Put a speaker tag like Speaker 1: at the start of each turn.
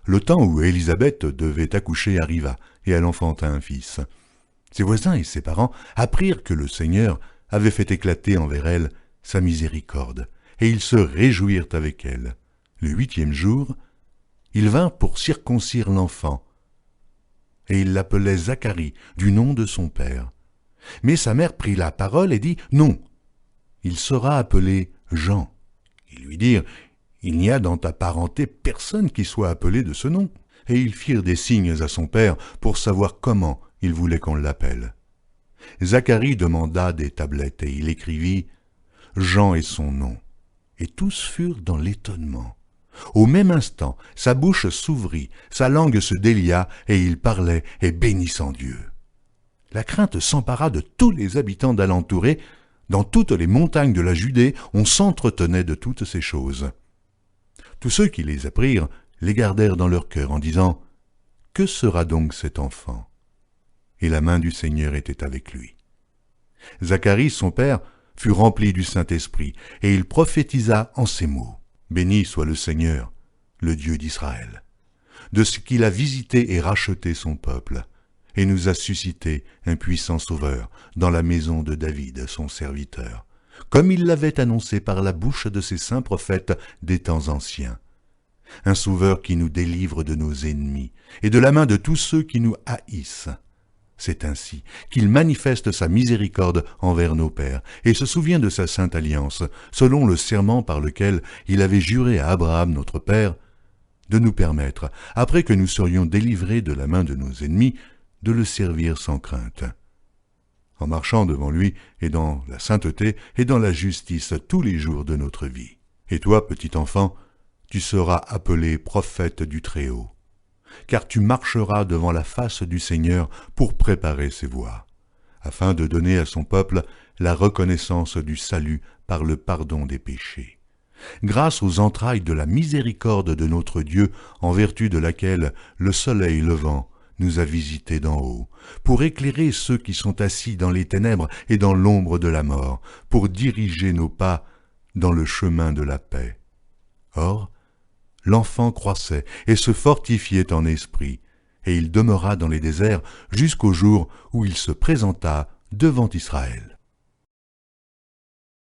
Speaker 1: le temps où Élisabeth devait accoucher arriva, et elle enfanta un fils. Ses voisins et ses parents apprirent que le Seigneur avait fait éclater envers elle sa miséricorde, et ils se réjouirent avec elle. Le 8e jour, ils vinrent pour circoncire l'enfant, et ils l'appelaient Zacharie, du nom de son père. Mais sa mère prit la parole et dit « Non, il sera appelé Jean. » Ils lui dirent « Il n'y a dans ta parenté personne qui soit appelé de ce nom. » Et ils firent des signes à son père pour savoir comment il voulait qu'on l'appelle. Zacharie demanda des tablettes et il écrivit « Jean est son nom. » Et tous furent dans l'étonnement. Au même instant, sa bouche s'ouvrit, sa langue se délia, et il parlait et bénissant Dieu. La crainte s'empara de tous les habitants d'alentour et, dans toutes les montagnes de la Judée, on s'entretenait de toutes ces choses. Tous ceux qui les apprirent les gardèrent dans leur cœur en disant « Que sera donc cet enfant ?» Et la main du Seigneur était avec lui. Zacharie, son père, fut rempli du Saint-Esprit, et il prophétisa en ces mots. Béni soit le Seigneur, le Dieu d'Israël, de ce qu'il a visité et racheté son peuple, et nous a suscité un puissant sauveur dans la maison de David, son serviteur, comme il l'avait annoncé par la bouche de ses saints prophètes des temps anciens. Un sauveur qui nous délivre de nos ennemis et de la main de tous ceux qui nous haïssent. C'est ainsi qu'il manifeste sa miséricorde envers nos pères et se souvient de sa sainte alliance, selon le serment par lequel il avait juré à Abraham notre père, de nous permettre, après que nous serions délivrés de la main de nos ennemis, de le servir sans crainte, en marchant devant lui et dans la sainteté et dans la justice tous les jours de notre vie. Et toi, petit enfant, tu seras appelé prophète du Très-Haut, car tu marcheras devant la face du Seigneur pour préparer ses voies, afin de donner à son peuple la reconnaissance du salut par le pardon des péchés, grâce aux entrailles de la miséricorde de notre Dieu, en vertu de laquelle le soleil levant nous a visités d'en haut, pour éclairer ceux qui sont assis dans les ténèbres et dans l'ombre de la mort, pour diriger nos pas dans le chemin de la paix. Or, l'enfant croissait et se fortifiait en esprit, et il demeura dans les déserts jusqu'au jour où il se présenta devant Israël.